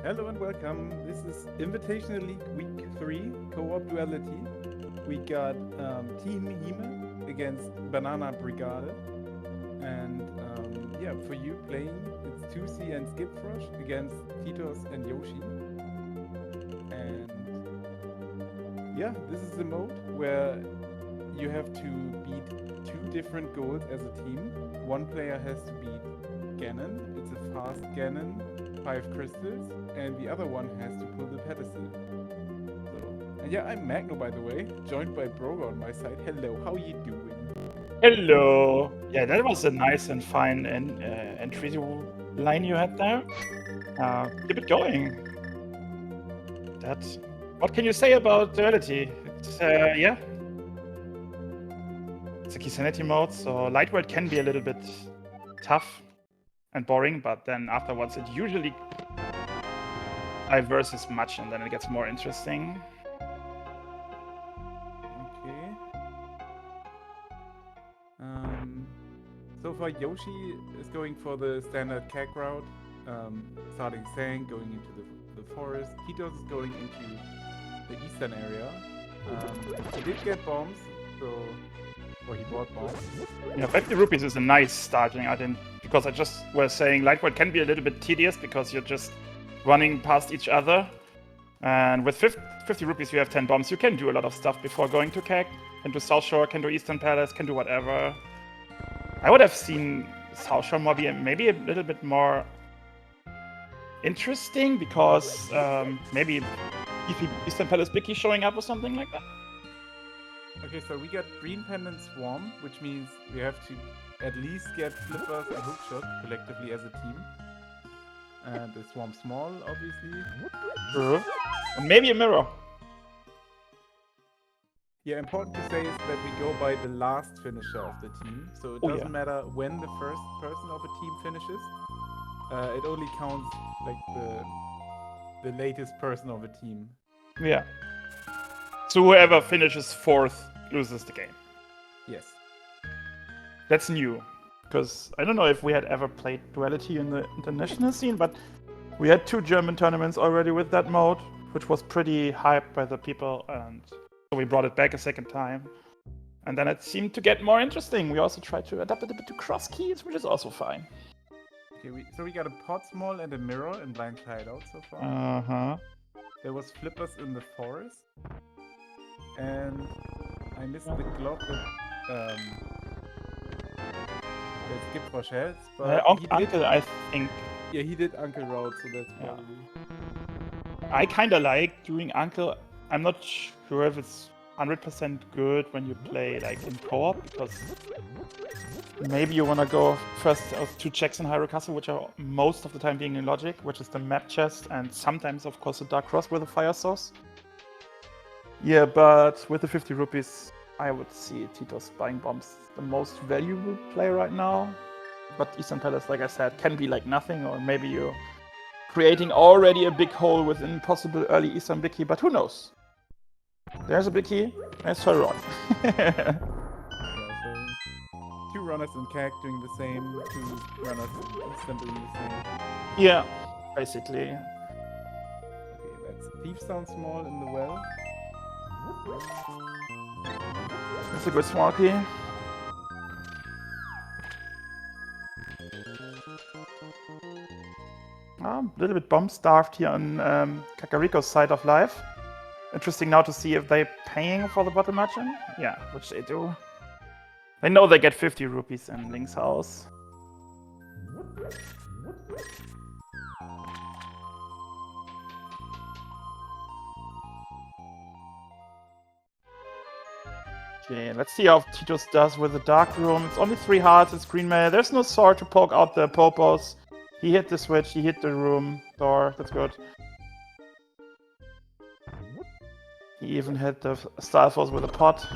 Hello and welcome. This is Invitational League Week 3 Co-op Duality. We got Team Hime against Banana Brigade. And yeah, for you playing, it's 2C and Skipfrush against Titos and Yoshi. And yeah, this is the mode where you have to beat 2 different goals as a team. One player has to beat Ganon. It's a fast Ganon, 5 crystals, and the other one has to pull the pedestal. So, and yeah, I'm Magno, by the way, joined by Broga on my side. Hello, how are you doing? Hello. Yeah, that was a nice and fine entry line you had there. Keep it going. What can you say about duality? It's yeah. It's a key sanity mode, so light world can be a little bit tough and boring, but then afterwards it usually diverses much and then it gets more interesting. Okay. So far Yoshi is going for the standard CAC route, starting Sang, going into the forest. Titos is going into the eastern area. He did get bombs, or he bought bombs. Yeah, 50 rupees is a nice starting item, because I just was saying light world can be a little bit tedious because you're just running past each other. And with 50 rupees you have 10 bombs, you can do a lot of stuff before going to CAC. Can do South Shore, can do Eastern Palace, can do whatever. I would have seen South Shore maybe a little bit more interesting, because maybe Eastern Palace Bicky showing up or something like that. Okay, so we got Green Pendant Swarm, which means we have to at least get Flippers and Hookshot collectively as a team. And the Swarm small, obviously. And maybe a mirror. Yeah, important to say is that we go by the last finisher of the team. So it doesn't matter when the first person of a team finishes. It only counts like the latest person of a team. Yeah. So whoever finishes 4th loses the game. Yes. That's new. Because I don't know if we had ever played duality in the international scene, but we had 2 German tournaments already with that mode, which was pretty hyped by the people, and so we brought it back a second time. And then it seemed to get more interesting. We also tried to adapt it a bit to cross keys, which is also fine. Okay, so we got a pot small and a mirror in blind hideout so far. Uh-huh. There was Flippers in the forest. And I missed the glove that Skipfrush has, but Uncle, I think. Yeah, he did Uncle route, so that's probably. I kind of like doing Uncle. I'm not sure if it's 100% good when you play like in co-op, because maybe you want to go first of 2 checks in Hyrule Castle, which are most of the time being in Logic, which is the map chest, and sometimes of course the Dark Cross with a fire source. Yeah, but with the 50 rupees, I would see Titos buying bombs the most valuable play right now. But Eastern Palace, like I said, can be like nothing, or maybe you're creating already a big hole with an impossible early Eastern Bicky, but who knows? There's a Bicky, let's turn around. Yeah, so 2 runners in CAC doing the same, 2 runners in Eastern doing the same. Yeah, basically. Okay, that's Thief Sound small in the well. That's a good small key. A little bit bomb starved here on Kakariko's side of life. Interesting now to see if they're paying for the bottom margin. Yeah, which they do. They know they get 50 rupees in Link's house. Okay, let's see how Titos does with the Dark Room. It's only 3 hearts, it's green mail. There's no sword to poke out the popos. He hit the switch, he hit the room door, that's good. He even hit the Star Force with a pot.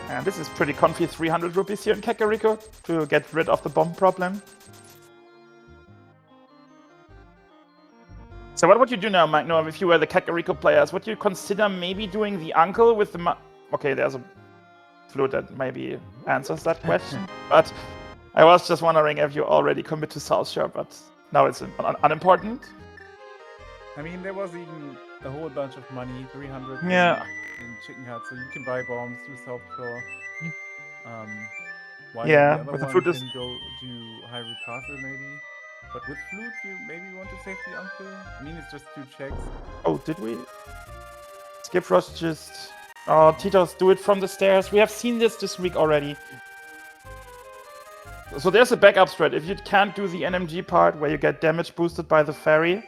And this is pretty comfy, 300 rupees here in Kakariko to get rid of the bomb problem. So what would you do now, Magno, if you were the Kakariko players? Would you consider maybe doing the Uncle with the... Okay, there's a flute that maybe answers that question. But I was just wondering if you already commit to South Shore, but now it's unimportant. I mean, there was even a whole bunch of money, 300 Yeah. in Chicken Hut, so you can buy bombs to South Shore. Why Yeah, the other but the one fruit is- didn't go to Hyrule Castle, maybe. But with Flute, you maybe want to save the uncle. I mean, it's just 2 checks. Oh, did we? Skip Rush just... Oh, Titos, do it from the stairs. We have seen this week already. So there's a backup strat. If you can't do the NMG part where you get damage boosted by the fairy,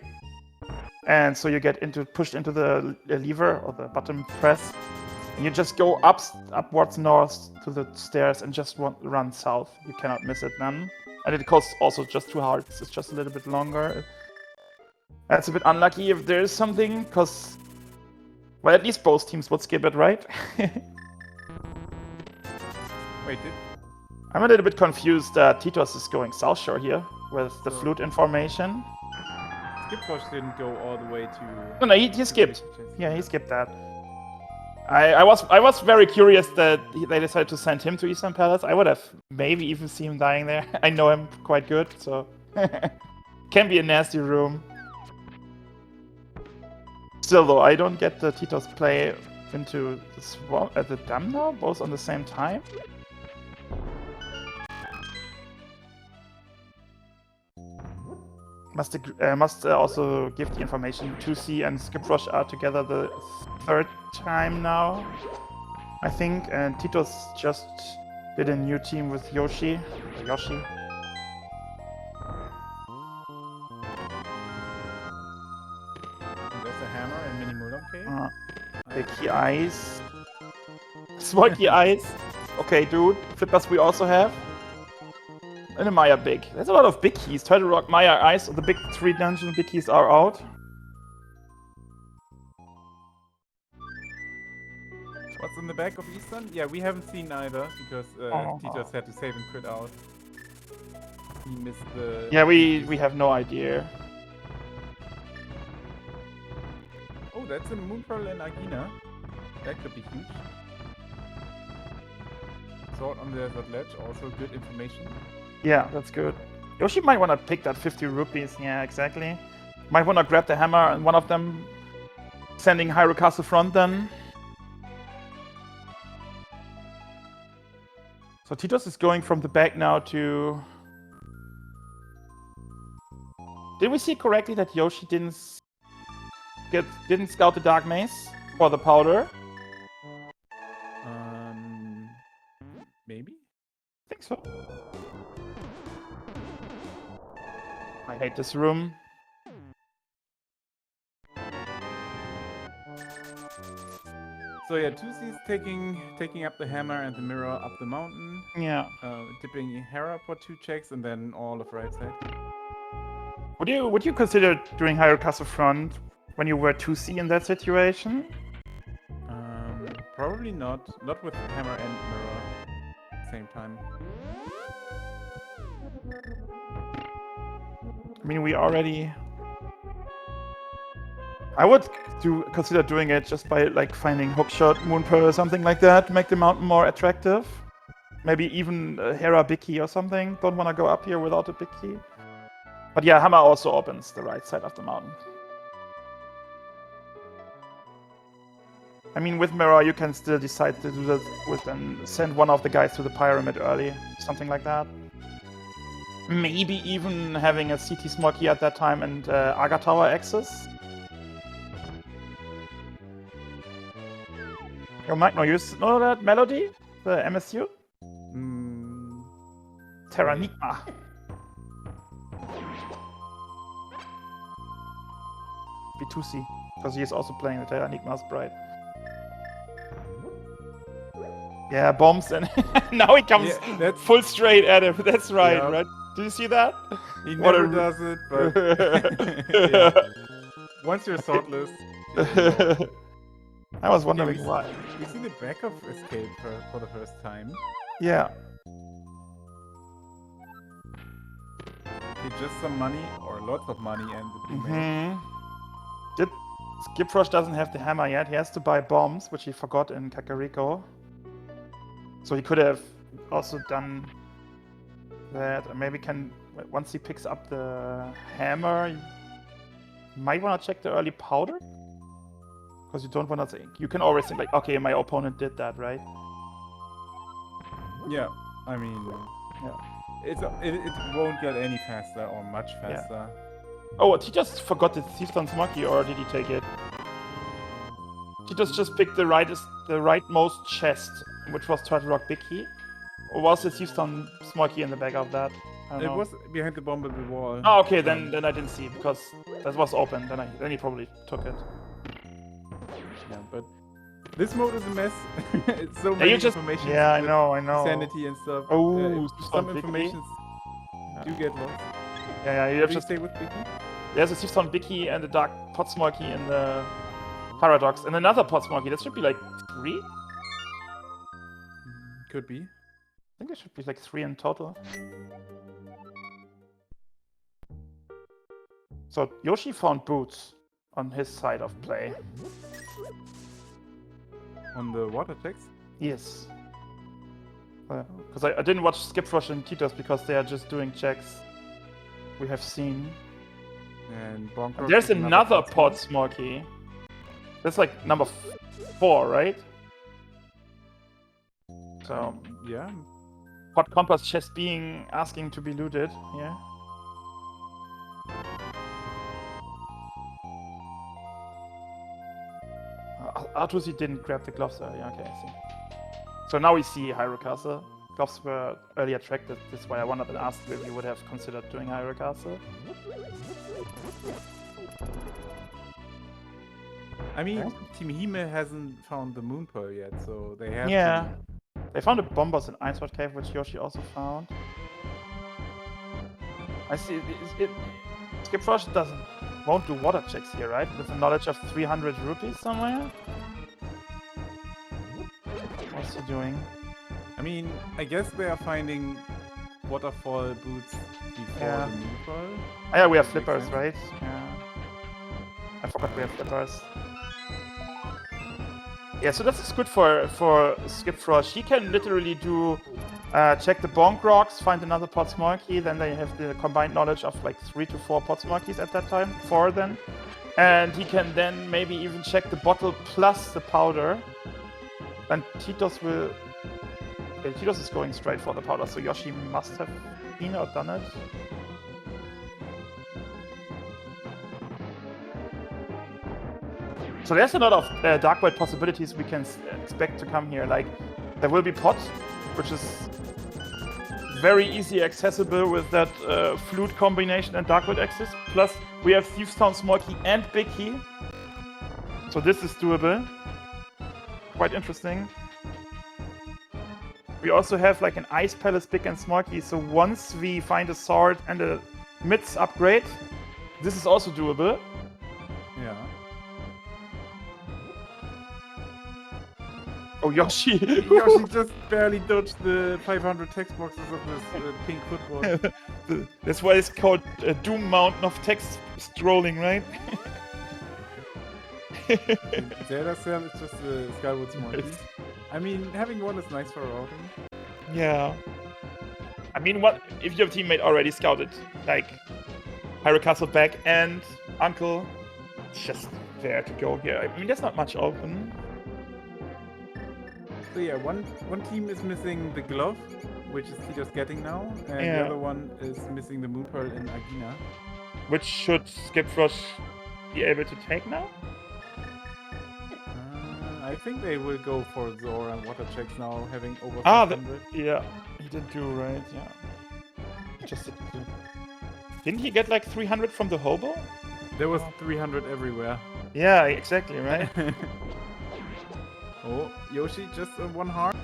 and so you get pushed into the lever or the button press, and you just go upwards north to the stairs and just run south. You cannot miss it then. And it costs also just 2 hearts. It's just a little bit longer. That's a bit unlucky if there is something, because... Well, at least both teams would skip it, right? Wait, I'm a little bit confused that Titos is going South Shore here with the So- flute information. Skip Rush didn't go all the way to... No, he skipped. Yeah, he skipped that. I was very curious that they decided to send him to Eastern Palace. I would have maybe even seen him dying there. I know him quite good, so... Can be a nasty room. Still though, I don't get the Titos play into the swamp at the dam now, both on the same time. Must also give the information. 2C and Skip Rush are together the 3rd time now, I think, and Titos just did a new team with Yoshi. There's a hammer and mini Mulong Big key eyes. Small key eyes. Okay, dude. Flippers we also have. And a Maya big. There's a lot of big keys. Turtle Rock, Maya Ice, the big 3 dungeon big keys are out. What's in the back of Eastern? Yeah, we haven't seen either, because Titos had to save and crit out. He missed the... Yeah, we have no idea. Oh, that's a Moon Pearl and Agina. That could be huge. Sword on the desert ledge, also good information. Yeah, that's good. Yoshi might want to pick that 50 rupees. Yeah, exactly. Might want to grab the hammer and one of them sending Hyrule Castle front then. So Titos is going from the back now to... Did we see correctly that Yoshi didn't scout the Dark Maze for the powder? Maybe? I think so. I hate this room. So yeah, 2C's taking up the hammer and the mirror up the mountain. Yeah. Dipping Hera for 2 checks and then all of right side. Would you consider doing Hyrule Castle front when you were 2C in that situation? Probably not. Not with hammer and mirror at the same time. I mean, we already... I would consider doing it just by like finding Hookshot, Moon Pearl or something like that to make the mountain more attractive. Maybe even Hera big key or something. Don't want to go up here without a big key. But yeah, hammer also opens the right side of the mountain. I mean, with mirror you can still decide to do that with and send one of the guys to the pyramid early, something like that. Maybe even having a CT small key at that time and Aga Tower access. You might know that melody? The MSU? Terranigma. B2C, because he is also playing the Terranigma sprite. Yeah, bombs and now he comes full straight at him. That's right, right? Do you see that? He never does it, but yeah. Once you're swordless. I was wondering why. We see the back of Escape for the first time. Yeah. Just some money, or lots of money, and the blue Skip Rush doesn't have the hammer yet. He has to buy bombs, which he forgot in Kakariko. So he could have also done that. Maybe once he picks up the hammer, you might want to check the early powder. Because you don't want to think. You can always think like, okay, my opponent did that, right? Yeah, I mean, Yeah. it won't get any faster or much faster. Yeah. Oh, he just forgot the Thiefstone's Monkey, or did he take it? He just picked the rightmost chest, which was Turtle Rock Big Key. Or was the Thiefstone's Monkey in the back of that? I don't know. Was behind the bomb at the wall. Oh, okay, then I didn't see it because that was open. Then he probably took it. Yeah, but this mode is a mess. It's so many information. Yeah, I know. Sanity and stuff. Oh, some information do get lost. Yeah, you have to to stay with Biggie. There's a Thiefstone Biggie and a Dark Pot Smoky in the Paradox, and another Pot Smoky. That should be like 3. Could be. I think it should be like 3 in total. So Yoshi found boots on his side of play. On the water text? Yes. Because I didn't watch Skip Rush and Titos because they are just doing checks we have seen. And there's another Pot Smoky. That's like number 4, right? So yeah. Pot Compass chest asking to be looted. Yeah. Artusi didn't grab the gloves earlier. Okay, I see. So now we see Hyrule Castle. Gloves were earlier attracted. That's why I wanted to ask if you would have considered doing Hyrule Castle. I mean, Team Hime hasn't found the Moon Pearl yet, so they have. Yeah. They found a Bombers in Einsword Cave, which Yoshi also found. I see. Skip Rush won't do water checks here, right? With the knowledge of 300 rupees somewhere? What's he doing? I mean, I guess they are finding waterfall boots before the Moon Pearl. Oh, yeah, we have flippers, right? Yeah. I forgot we have flippers. Yeah, so this is good for Skip Rush. He can literally do check the bonk rocks, find another pot smoky, then they have the combined knowledge of like 3 to 4 pot smokies at that time, 4 then. And he can then maybe even check the bottle plus the powder. And Titos will... Okay, Titos is going straight for the powder, so Yoshi must have been or done it. So there's a lot of Dark Void possibilities we can expect to come here. Like, there will be pot, which is very easy accessible with that flute combination and Dark Void access. Plus, we have Thiefstown Smoky and Big Key. So this is doable. Quite interesting. We also have like an Ice Palace Big and Smoky. So once we find a sword and a Mitz upgrade, this is also doable. Yeah. Oh, Yoshi! Yoshi just barely dodged the 500 text boxes of this pink football. That's why it's called a Doom Mountain of text scrolling, right? Zelda Cell is just a Skyward Smoky. I mean, having one is nice for routing. Yeah. I mean, what if your teammate already scouted, like, Hyrule Castle back and Uncle? It's just there to go here. I mean, there's not much open. So yeah, one team is missing the glove, which is Titos getting now, and the other one is missing the Moon Pearl in Agina. Which should Skip Rush be able to take now? I think they will go for Zora and water checks now, having over 500. Yeah, he did do, right? Yeah. He just did do. Didn't he get like 300 from the hobo? There was 300 everywhere. Yeah, exactly, right? Oh, Yoshi just on one heart.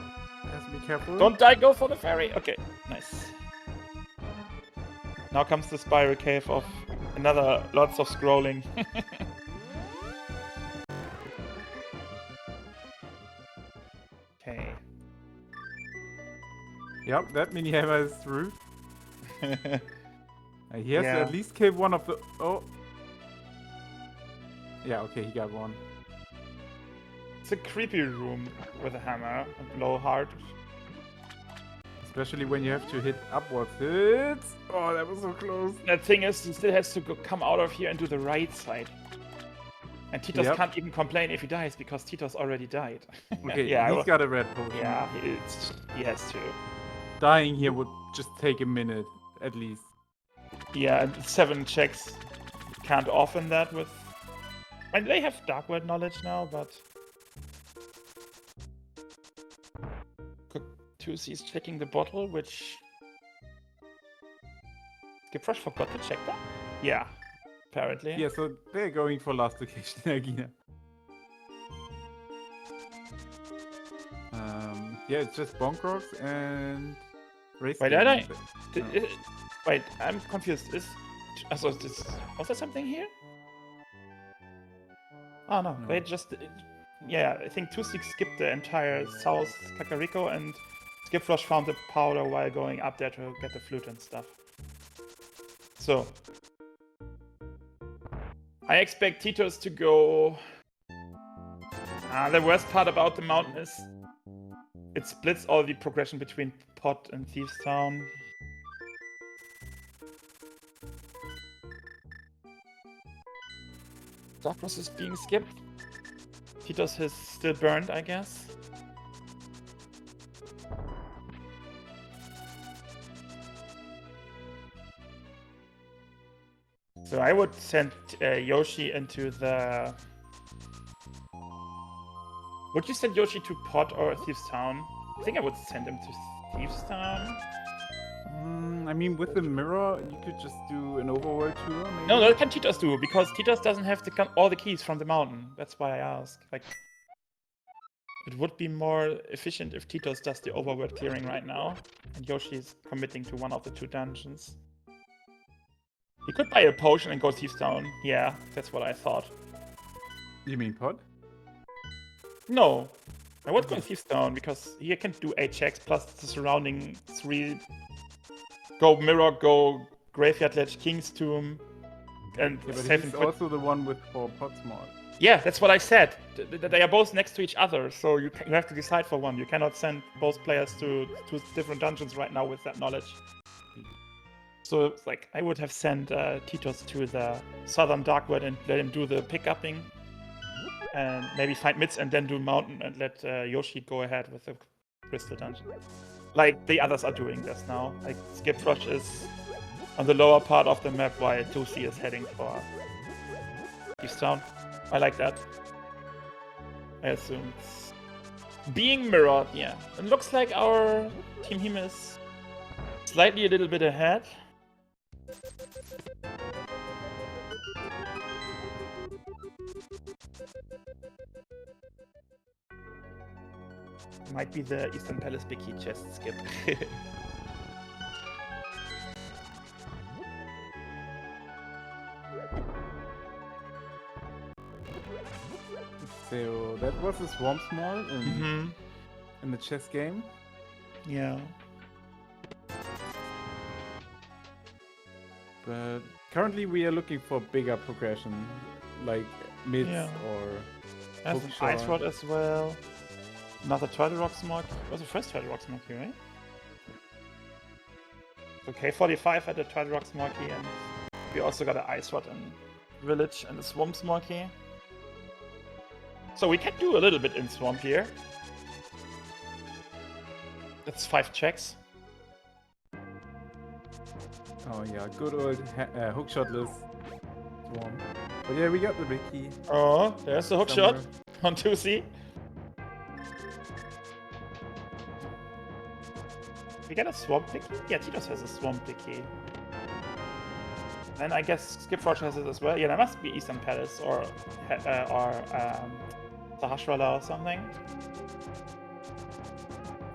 Has to be careful. Don't die, go for the fairy. Okay, nice. Now comes the spiral cave of another lots of scrolling. Okay. Yep, that mini hammer is through. He has to at least kill one of the... Oh. Yeah, okay, he got one. It's a creepy room with a hammer and blow hard. Especially when you have to hit upwards hits. Oh, that was so close. The thing is, he still has to come out of here and do the right side. And Titos can't even complain if he dies because Titos already died. Okay, yeah, he's got a red potion. Yeah, he has to. Dying here would just take a minute, at least. Yeah, and 7 checks can't often that with... And they have Dark World knowledge now, but... Tusi's checking the bottle, which... Skipfrush forgot to check that? Yeah, apparently. Yeah, so they're going for last location, Agina. Yeah, it's just Bonk Rocks and... Race Wait, game. Wait, I'm confused. Was there something here? Oh no, they just... Yeah, I think Tusi skipped the entire South Kakariko and Skipfrush found the powder while going up there to get the flute and stuff. So... I expect Titos to go... the worst part about the mountain is... It splits all the progression between Pot and Thieves Town. Darkness is being skipped. Titos is still burned, I guess. So I would send Yoshi into the... Would you send Yoshi to Pot or Thieves Town? I think I would send him to Thieves Town. I mean, with the mirror, you could just do an overworld tour, maybe? No, that can Titos do, because Titos doesn't have all the keys from the mountain. That's why I ask. Like, it would be more efficient if Titos does the overworld clearing right now, and Yoshi is committing to one of the 2 dungeons. He could buy a potion and go Thieves Town. Yeah, that's what I thought. You mean Pod? No, I would go Thieves Town because he can do 8 checks plus the surrounding 3. Go Mirror, go Graveyard Ledge, King's Tomb, and but save he's and quit. also the one with 4 pots mod. Yeah, that's what I said. They are both next to each other, so you have to decide for one. You cannot send both players to 2 different dungeons right now with that knowledge. So it's like I would have sent Titos to the Southern Darkwood and let him do the pick-upping. And maybe find mids and then do mountain and let Yoshi go ahead with the crystal dungeon. Like the others are doing this now. Like Skipfrush is on the lower part of the map while Tusi is heading for Thieves Town. I like that. I assume it's being mirrored, yeah. It looks like our Team Hime is slightly a little bit ahead. Might be the Eastern Palace Big Key chest skip. So that was a Swamp Small in the chess game. Yeah. But currently we are looking for bigger progression, like mids or There's an Ice Rod as well. Another Turtle Rock Smoke. It was the first Turtle Rock Smoky, right? Okay, 45 had a Turtle Rock Smoky, and we also got an Ice Rod in Village and a Swamp Smoky. So we can do a little bit in Swamp here. That's 5 checks. Oh yeah, good old hookshotless Swamp. But yeah, we got the big key. Oh, there's the hookshot on 2C. We got a Swamp Picky? Yeah, Titos has a Swamp Picky. Then I guess Skipfrush has it as well. Yeah, there must be Eastern Palace or Sahasrara or something.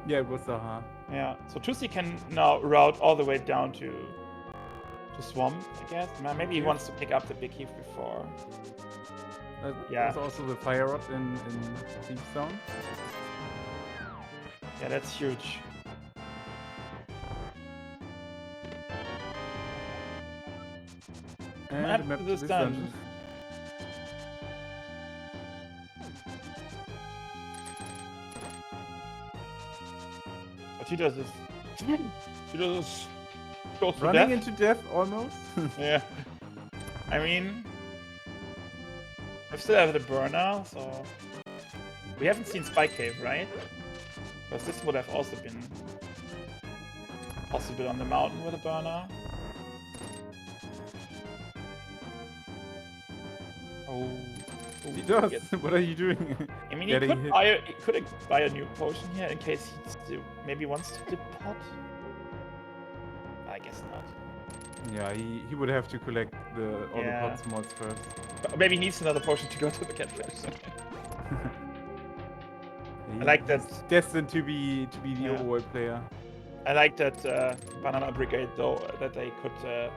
Yeah, it was Zaha. Yeah, so 2C can now route all the way down to Swamp, I guess. Maybe he wants to pick up the Big Heath before. There's also the Fire Rod in Thieves Town. Yeah, that's huge. And the map to this dungeon. Titos is Tito's is close to Running death. into death almost. Yeah. I mean, we still have the burner, so we haven't seen Spike Cave, right? Because this would have also been possible on the mountain with a burner. Oh. He does. What are you doing? I mean, Getting hit. he could buy a new potion here in case he still maybe wants to dip pot. I guess not. Yeah, he would have to collect all the Yeah. pot mods first. But maybe he needs another potion to go to the catfish. I like that. He's destined to be the Yeah. overworld player. I like that Banana Brigade though, that they could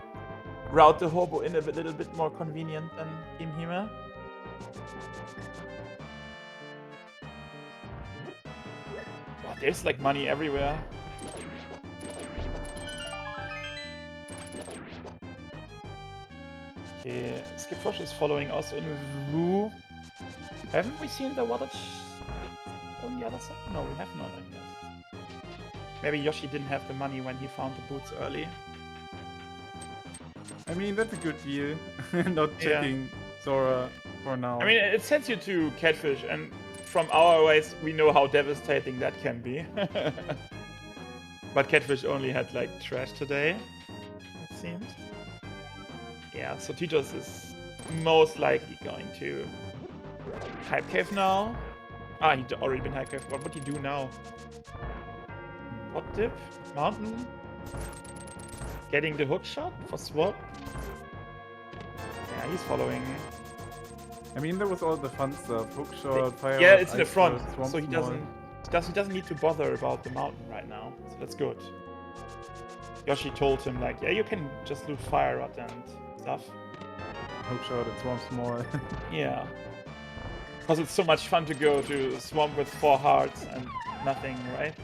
route the hobo in a little bit more convenient than Team Hime. Wow, there's like money everywhere. Okay, Skipfrosh is following us in Woo. Haven't we seen the water on the other side? No, we have not, I guess. Maybe Yoshi didn't have the money when he found the boots early. I mean, that's a good deal. Not checking Sora for now. I mean, it sends you to Catfish, and from our ways, we know how devastating that can be. But Catfish only had, like, trash today, it seems. Yeah, so Titos is most likely going to Hype Cave now. Ah, he'd already been Hype Cave. What would he do now? Pot dip? Mountain? Getting the hook shot for swap? Yeah, he's following. I mean, there was all the fun stuff. Hookshot, fire. Yeah, it's in the ice front, burst, swamp so he small. doesn't need to bother about the mountain right now. So that's good. Yoshi told him like, yeah, you can just loot fire rod and stuff. Hookshot and swamp small. Yeah. Because it's so much fun to go to swamp with 4 hearts and nothing, right?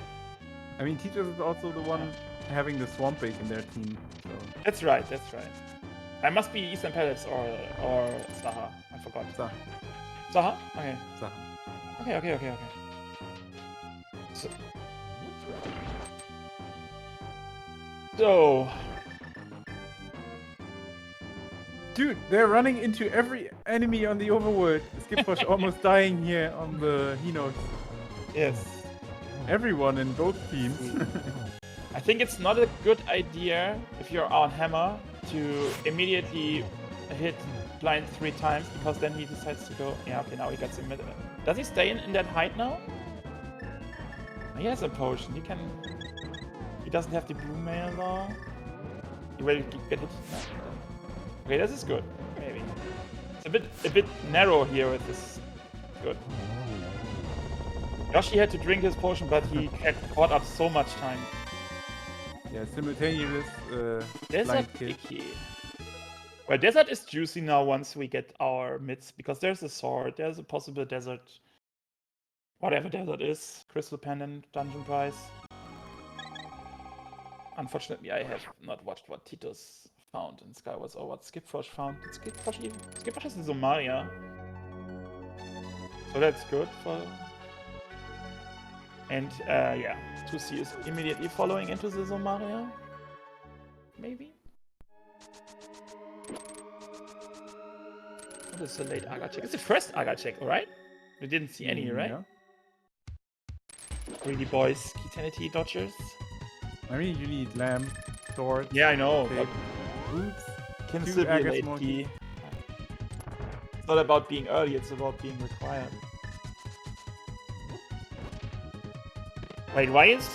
I mean, Teachers is also the one having the swamp bake in their team. So. That's right, that's right. I must be Eastern Palace or Saha. I forgot. Saha. Saha? Okay. Saha. Okay. So... Dude, they're running into every enemy on the overworld. Skipfrosh almost dying here on the Hinos. Yes. Everyone in both teams. I think it's not a good idea if you're on Hammer to immediately hit blind 3 times, because then he decides to go. Yeah, okay, now he gets in middle. Does he stay in that height now? He has a potion. He doesn't have the blue mail though. He will get hit. No. Okay, this is good. Maybe it's a bit narrow here with this. Good. Yoshi had to drink his potion, but he had caught up so much time. Yeah, simultaneous Desert blind kill. Icky. Well, desert is juicy now once we get our mids, because there's a sword, there's a possible desert. Whatever desert is. Crystal Pendant, Dungeon Prize. Unfortunately, I have not watched what Titos found in Skywars or what Skipfrosh found. Did Skipfrosh has the Zomaria. So that's good for... And yeah, 2C is immediately following into the Zomaria. Maybe? What is the late Aga check? It's the first Aga check, alright? We didn't see any, right? Yeah. Greedy boys, Kitanity dodgers. I mean, you need lamb, sword. Yeah, I know. Okay. Boots. Can Two still be a Aga late small key. It's not about being early, it's about being required. Wait, why is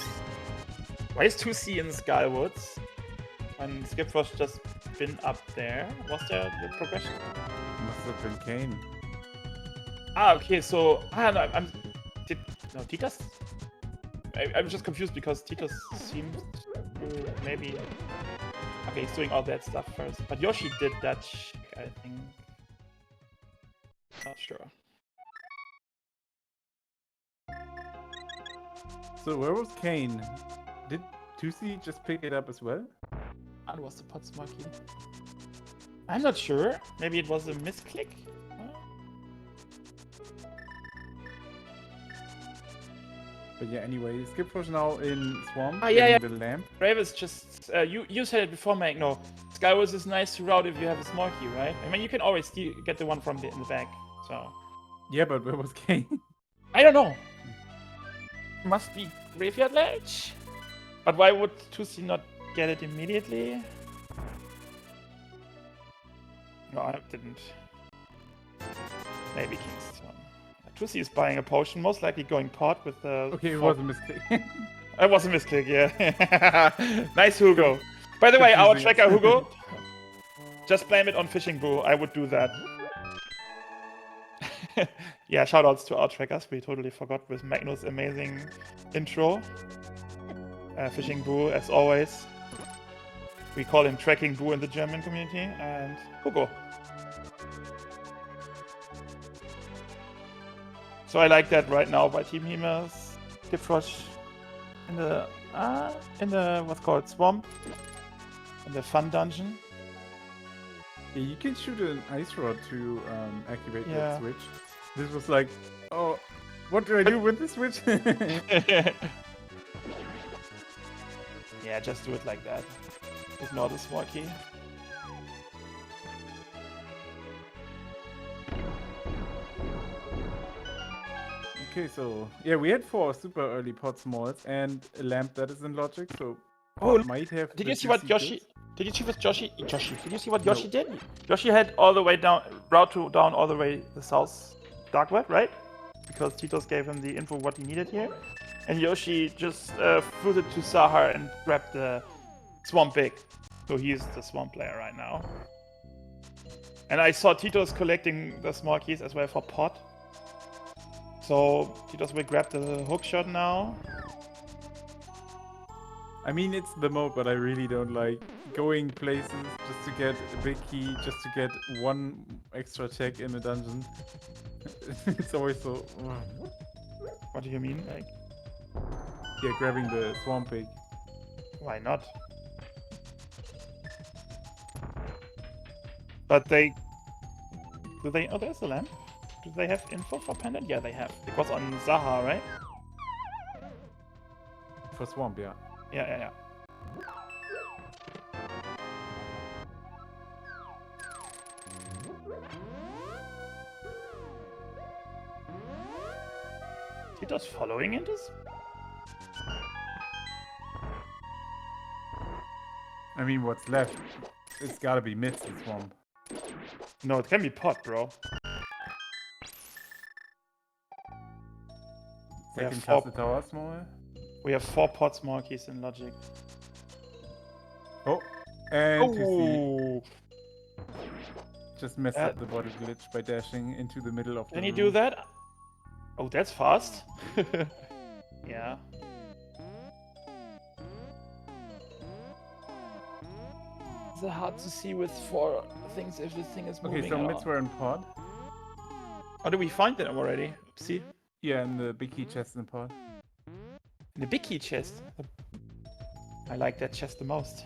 2C in Skywoods when Skipfrosh just been up there? Was there the progression? Must have been Kane. Ah, okay, so no, Titus? I'm just confused because Titus seems to maybe... Okay, he's doing all that stuff first. But Yoshi did that, I think. Not sure. So where was Kane? Did 2C just pick it up as well? Ah, it was the Pots Monkey. I'm not sure. Maybe it was a misclick? But yeah, anyway, Skipfrosh now in Swamp, yeah, getting the lamp. Ravis just, you said it before, Magno. Skywars is nice to route if you have a small key, right? I mean, you can always get the one from in the back, so. Yeah, but where was Kane? I don't know. Must be Graveyard Ledge? But why would 2C not get it immediately? No, I didn't. Maybe Kingston. 2C is buying a potion, most likely going pot with the... Okay, it was a mistake. It was a misclick, yeah. Nice, Hugo. By the way, our tracker, Hugo, just blame it on Fishing Boo. I would do that. Yeah, shoutouts to our trackers. We totally forgot with Magnus' amazing intro. Fishing Boo, as always. We call him Tracking Boo in the German community. And Hugo. So I like that right now by Team Himes. Skipfrosh in the what's called Swamp. In the fun dungeon. Yeah, you can shoot an ice rod to activate Yeah. that switch. This was like, oh, what do I do with the switch? Yeah, just do it like that. Ignore the small key. Okay, so yeah, we had 4 super early pot smalls and a lamp that is in logic, so Oh, might have. Did the you see what 2C Yoshi? kills. Did you see what Yoshi? Did you see what Yoshi did? Yoshi had all the way down, down all the way the south dark web, right? Because Titos gave him the info what he needed here, and Yoshi just threw it to Sahar and grabbed the swamp big. So he's the swamp player right now. And I saw Titos collecting the small keys as well for pot. So Titos will grab the hook shot now. I mean, it's the mode, but I really don't like going places just to get a big key, just to get 1 extra check in a dungeon. It's always so. What do you mean? Like, Yeah, grabbing the swamp pig. why not? But they... Do they... Oh, there's the lamp. Do they have info for Pendant? Yeah, they have. It was on Zaha, right? For swamp, yeah. Yeah. Tito's following in this? I mean, what's left? It's gotta be mid and swamp. No, it can be pot, bro. We have Second four- castle tower smaller. We have 4 pot small keys in Logic. Oh, and you Oh! see, just messed up the body glitch by dashing into the middle of the Can he room. do that? Oh, that's fast. Yeah. It's hard to see with 4 things if the thing is moving. Okay, so at mids all. were in pod. Oh, did we find them already? See? Yeah, and the big key chest in pod. The big key chest. I like that chest the most.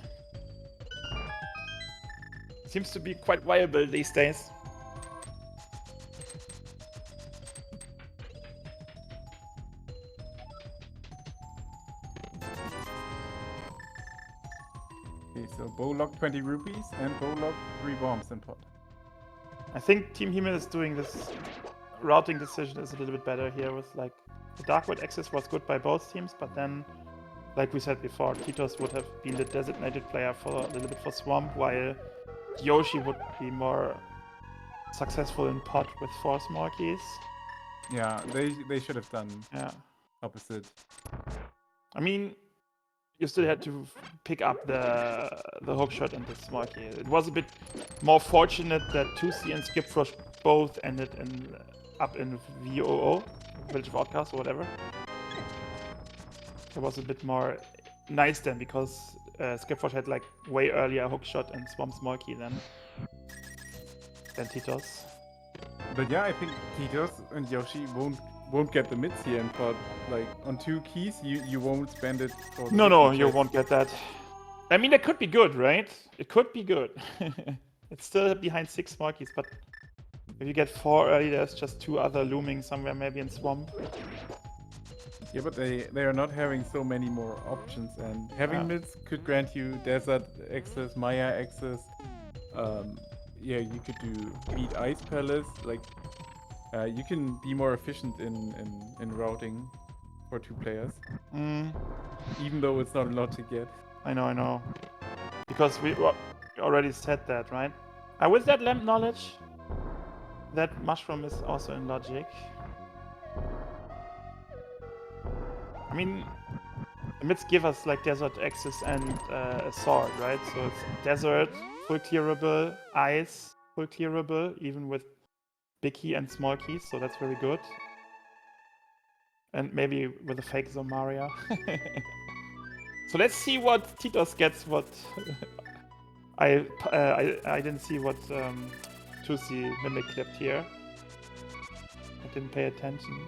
Seems to be quite viable these days. Okay, so bow lock 20 rupees and bow lock 3 bombs in pod. I think Team Hime is doing this routing decision is a little bit better here with like the Darkwood access was good by both teams, but then like we said before, Titos would have been the designated player for a little bit for Swamp, while Yoshi would be more successful in pot with 4 small keys. Yeah, they should have done opposite. I mean, you still had to pick up the hookshot and the small key. It was a bit more fortunate that 2C and Skipfrosh both ended up in VOO, Village of Outcasts or whatever. It was a bit more nice then because Skipfrosh had like way earlier hookshot and Swamp small key than Titos. But yeah, I think Titos and Yoshi won't get the mids here in pod. Like on 2 keys, you won't spend it for the No, big you chest. won't get that. I mean, it could be good, right? It could be good. It's still behind 6 small keys, but if you get 4 early, there's just 2 other looming somewhere, maybe in Swamp. Yeah, but they are not having so many more options, and having mids could grant you desert access, Maya access. Yeah, you could do beat Ice Palace. Like, you can be more efficient in routing for 2 players. Even though it's not a logic yet. I know. Because we already said that, right? With that lamp knowledge, that mushroom is also in logic. I mean, the mids give us like desert access and a sword, right? So it's desert, full clearable, ice, full clearable, even with big key and small keys, so that's very good. And maybe with a fake Zomaria. So let's see what Titos gets, what I didn't see what Tusi Mimic clipped here. I didn't pay attention.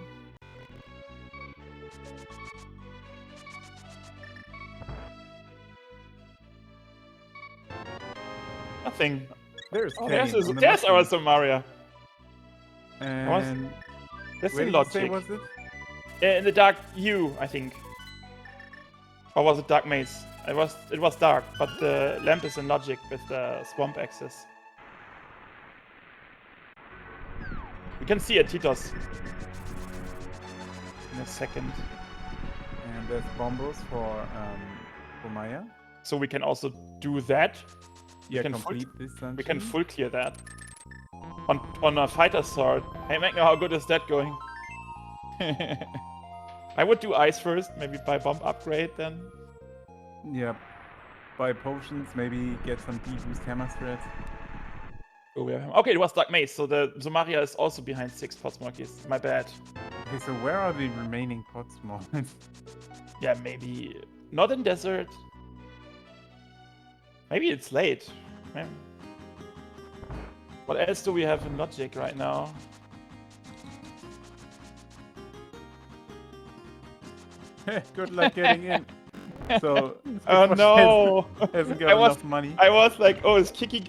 Nothing. There's our Zomaria. And that's where in did you say logic. was it? In the dark U, I think. Or was it dark maze? It was dark, but the lamp is in logic with the swamp access. We can see it, Titos. In a second. And there's bombos for Maya. So we can also do that. Yeah, complete this dungeon. We can full clear that. On a fighter sword. Hey Magno, how good is that going? I would do ice first, maybe buy bomb upgrade then. Yeah. Buy potions, maybe get some D-boost hammer threads. Oh, yeah. Okay, it was Dark Maze, so the Zomaria is also behind 6 Potsmonkeys. My bad. Okay, so where are the remaining Potsmonkeys? Yeah, maybe not in desert. Maybe it's late. Maybe. What else do we have in logic right now? Good luck getting in. So, oh no! hasn't got enough money. I was like, oh, is Kiki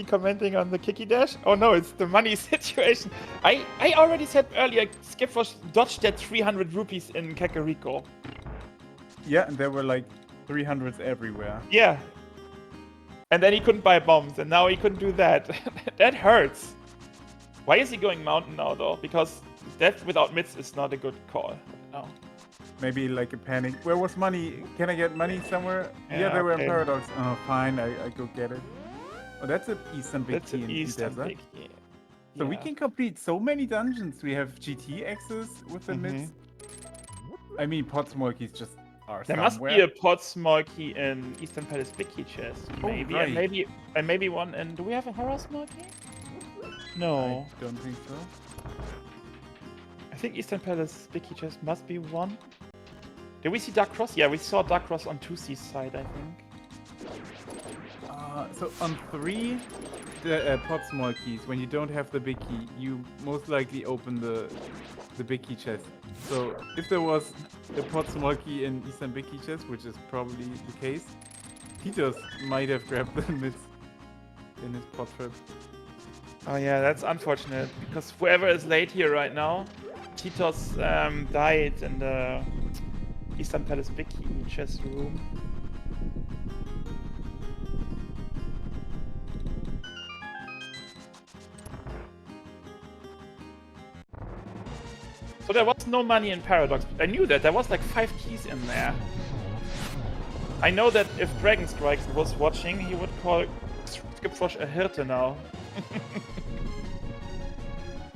commenting on the Kiki dash? Oh no, it's the money situation. I already said earlier, Skipwatch dodged that 300 rupees in Kakariko. Yeah, and there were like 300s everywhere. Yeah. And then he couldn't buy bombs, and now he couldn't do that. That hurts. Why is he going mountain now, though? Because death without mids is not a good call. No. Maybe like a panic. Where was money? Can I get money somewhere? Yeah, they were in okay. Paradox. Oh, fine, I go get it. Oh, that's an Eastern Big That's Key an in Eastern Desert. Big Key. So we can complete so many dungeons. We have GT access with the mids. I mean, Potsmonkeys just are There somewhere. must be a Potsmonkey in Eastern Palace Big Key chest. Maybe. Oh, right. And maybe one in... Do we have a Harass Monkey? No. I don't think so. I think Eastern Palace Big Key chest must be one. Did we see Dark Cross? Yeah, we saw Dark Cross on 2C's side, I think. So on 3, the Potsmonkeys, when you don't have the big key, you most likely open the big key chest. So if there was a Potsmonkey in Eastern Big Key chest, which is probably the case, Titos might have grabbed the mids in his pot trip. Oh yeah, that's unfortunate, because whoever is late here right now, Titos died in the Eastern Palace Big Key chest room. So there was no money in Paradox. I knew that. There was like 5 keys in there. I know that if Dragon Strikes was watching, he would call Skipfrosh a Hirte now.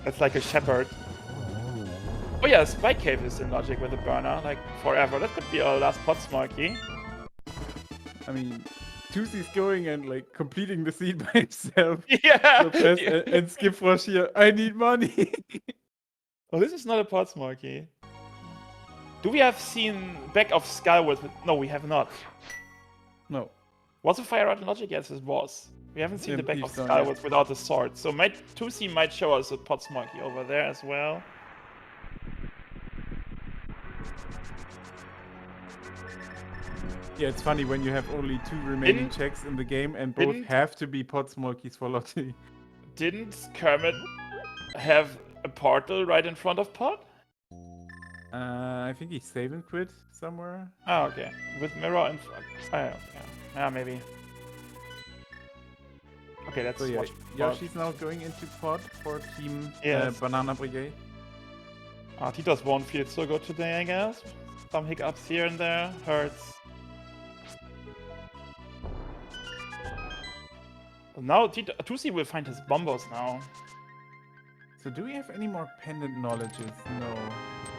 That's like a shepherd. Oh yeah, Spike Cave is in logic with a burner, like forever. That could be our last Potsmonkey. I mean, 2C's going and like completing the scene by himself. Yeah! So and Skipfrosh here, I need money! Oh, this is not a Potsmonkey. Do we have seen Back of Skyward? No, we have not. No. Was a Fire Out in Logic? Yes, it was. We haven't seen the Back of Stone, Skyward without the sword. So 2C might show us a Potsmonkey over there as well. Yeah, it's funny when you have only 2 remaining checks in the game and both have to be Potsmonkeys for lottery. Didn't Kermit have a portal right in front of Pot? I think he's save and quit somewhere. Oh, okay. With mirror and... yeah, maybe. Okay, let's So yeah, watch. Yoshi's now going into pod for Team Yes. Banana Brigade. Titos won't feel so good today, I guess. Some hiccups here and there. Hurts. Now Tusi will find his bombos now. So do we have any more pendant knowledges? No.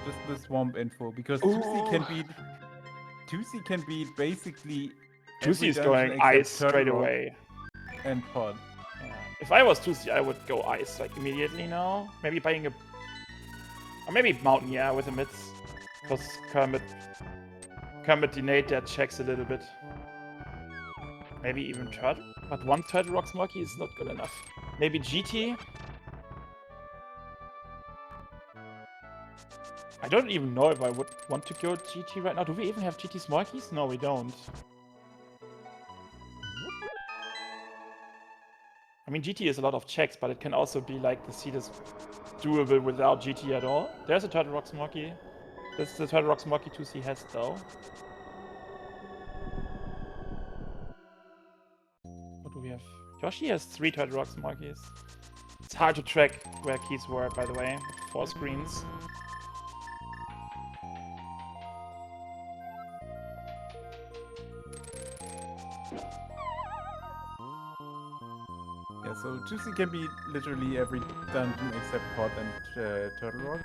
Just the swamp info. Because Tusi can beat basically Tusi is every going dungeon except ice straight Turtle Rock away. and pod. Yeah. If I was Tusi, I would go ice like immediately now. Maybe buying a... Or maybe mountain, yeah, with the mids. Because Kermit delayed their checks a little bit. Maybe even Turtle. But one Turtle Rock Smoky is not good enough. Maybe GT? I don't even know if I would want to go GT right now. Do we even have GT Smokies? No, we don't. I mean, GT is a lot of checks, but it can also be like the seed is doable without GT at all. There's a Turtle Rock Smoky. This is the Turtle Rock Smoky 2C has though. What do we have? Yoshi has 3 Turtle Rock Smokies. It's hard to track where keys were, by the way. 4 screens. Yeah, so Tusi can beat literally every dungeon except pod and Turtle Rock.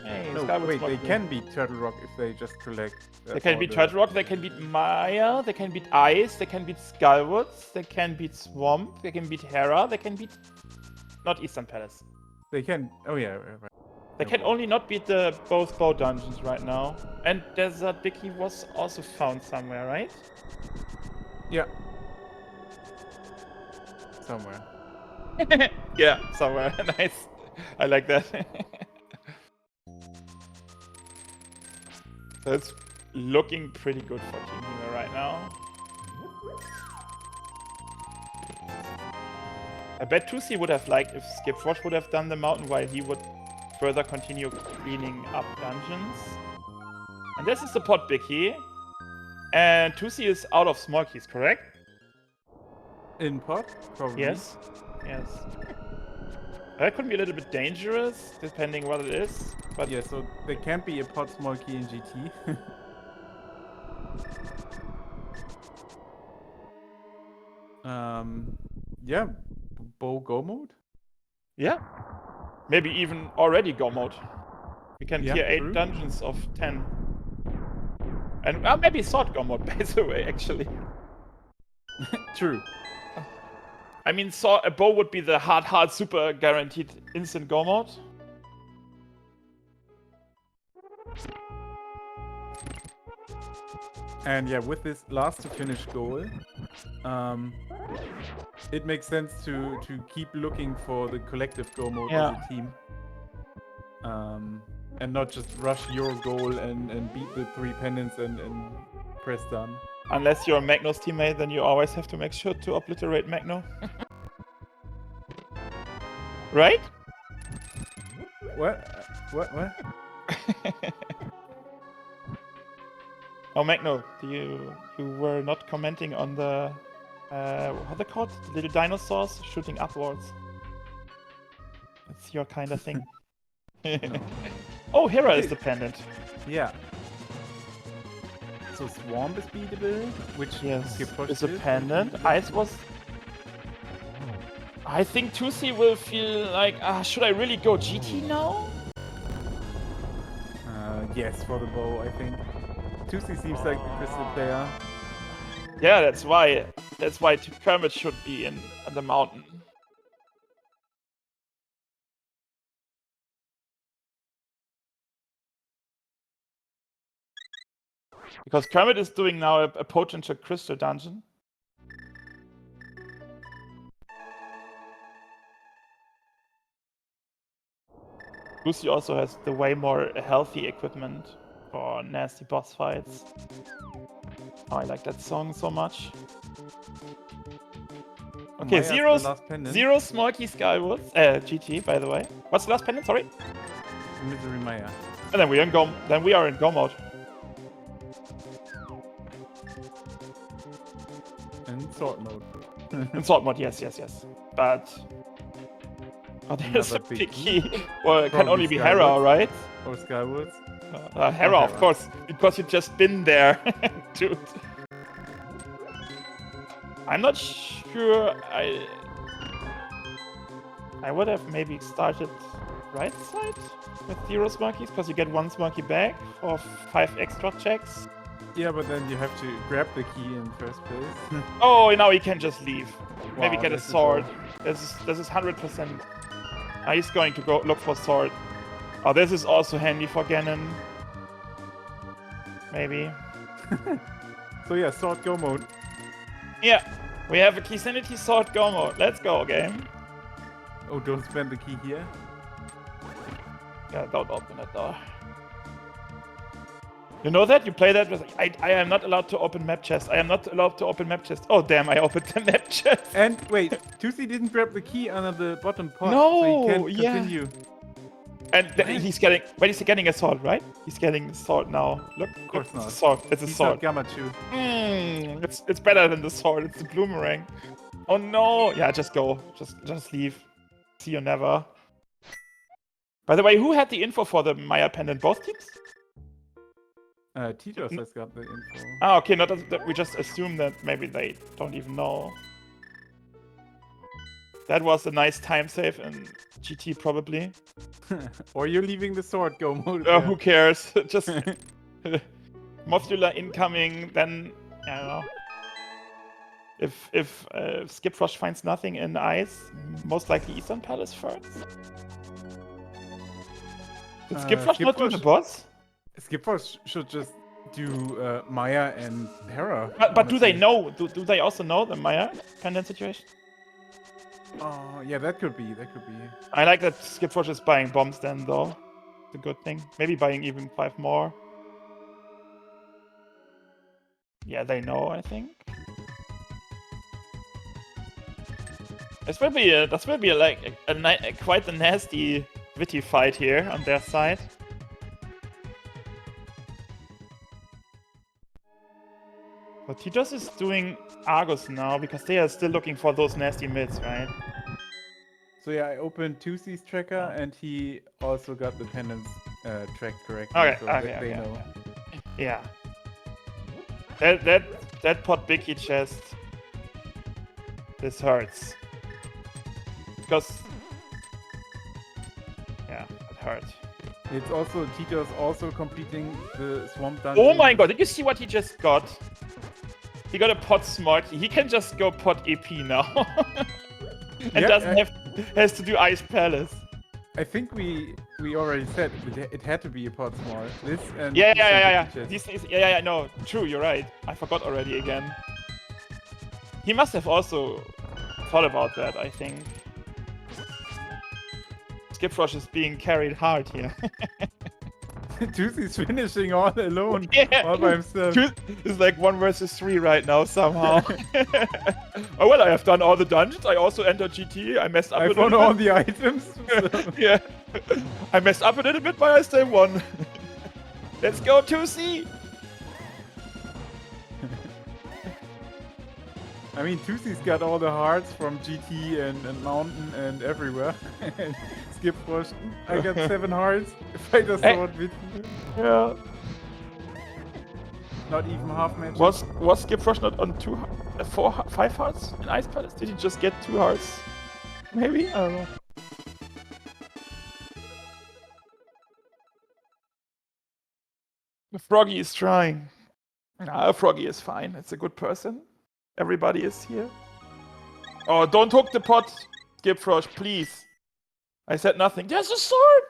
Hey, No, wait, they can beat Turtle Rock if they just collect... They can beat Turtle Rock, they can beat Maya, they can beat Ice, they can beat Skullwoods, they can beat Swamp, they can beat Hera, they can beat... Not Eastern Palace. They can... Oh yeah, right. They can only not beat the both bow dungeons right now. And Desert Dicky was also found somewhere, right? Yeah. Somewhere. Yeah, somewhere. Nice. I like that. So it's looking pretty good for Team Hime right now. I bet 2C would have liked if Skipwatch would have done the mountain while he would further continue cleaning up dungeons. And this is the pot Bicky. And 2C is out of small keys, correct? In pod? Probably. Yes. Yes. That could be a little bit dangerous, depending what it is. But Yeah, so there can be a pod small key in GT. Yeah, bow go mode? yeah. Maybe even already go mode. We can Yeah, clear 8 true. dungeons of 10. And maybe sword go mode, by the way, actually. True. I mean, a bow would be the hard, super guaranteed instant go mode. And yeah, with this last to finish goal, it makes sense to keep looking for the collective go mode as a team. And not just rush your goal and beat the 3 pendants and press done. Unless you're Magno's teammate, then you always have to make sure to obliterate Magno. Right? What? What? Oh, Magno, you were not commenting on the what are they called? The little dinosaurs shooting upwards. It's your kind of thing. No. Oh, Hera is dependent. Yeah. So Swamp is beatable, which Yes, Skipwatch is a pendant. Ice was... I think 2C will feel like, should I really go GT now? Yes, for the bow, I think. 2C seems like the crystal player. Yeah, that's why Kermit should be in the mountain. Because Kermit is doing now a potential crystal dungeon. Lucy also has the way more healthy equipment for nasty boss fights. Oh, I like that song so much. Okay, zero Smokey Skywoods. GT, by the way. What's the last pendant? Sorry? Misery Maya. And then we are in go mode. And sword mode. In sword mode, yes. But there's a Another big big key. Well, it can Probably only be Skyward. Hera, right? Or Skywards. Hera, of Hera. course, because you've just been there, dude. I'm not sure. I would have maybe started right side with 0 Smokies, because you get 1 Smoky back for 5 extra checks. Yeah, but then you have to grab the key in first place. Oh, now he can just leave. Maybe Wow, get a this is sword. all- This is 100%. He's going to go look for sword. Oh, this is also handy for Ganon. Maybe. So yeah, sword go mode. Yeah, we have a Key Sanity sword go mode. Let's go, game. Oh, don't spend the key here. Yeah, don't open that door. You know that? You play that with... I am not allowed to open map chest. I am not allowed to open map chest. Oh, damn, I opened the map chest. And wait, Tusi didn't grab the key under the bottom pot, No, so he can't yeah. continue. And he's getting... Wait, he's getting a sword, right? He's getting the sword now. Look, of course it's not. a sword. It's a He's sword. not Gamachu. It's better than the sword. It's the bloomerang. Oh no! Yeah, just go. Just leave. See you never. By the way, who had the info for the Maya pendant? Both teams? Titos has got the info. Ah, okay. Not that we just assume that maybe they don't even know. That was a nice time save in GT, probably. Or you're leaving the sword go mode. Who cares? Just Mothula incoming. Then I don't know. If Skip Rush finds nothing in ice, most likely Eastern Palace first. Did Skip Rush not do the boss? Skiprush should just do Maya and Hera. But do they honestly. know? Do they also know the Maya pendant situation? Oh, yeah, that could be. I like that Skip Rush is buying bombs then, though. It's a good thing. Maybe buying even 5 more. Yeah, they know, I think. This will be like quite a nasty witty fight here on their side. But Titos is doing Argus now because they are still looking for those nasty mids, right? So yeah, I opened Tusi's tracker and he also got the pendants tracked correctly. Okay, so okay, they okay, know. Yeah. That pot Bicky chest. This hurts. Because yeah, it hurts. It's also Titos also completing the swamp dungeon. Oh my god, did you see what he just got? He got a pot Smarky. He can just go pot EP now. And has to do Ice Palace. I think we already said it had to be a pot smart. This and Yeah. chest. These things, yeah, no, true, you're right. I forgot already again. He must have also thought about that, I think. Skip Rush is being carried hard here. Tusi's finishing all alone, Yeah. all by himself. It's like 1 versus 3 right now somehow. Oh well, I have done all the dungeons. I also entered GT. I messed up I a found little all bit. the items. So. Yeah. I messed up a little bit, but I still won. Let's go 2C. I mean, Tusi's got all the hearts from GT and Mountain and everywhere. And Skip Rush, I got 7 hearts. Fighter Hey. sword with Yeah. not even half match. Was Skip Rush not on 5 hearts in Ice Palace? Did he just get 2 hearts? Maybe? I don't know. The Froggy is trying. Nah, Froggy is fine. It's a good person. Everybody is here. Oh, don't hook the pot, Skip Rush, please. I said nothing. There's a sword!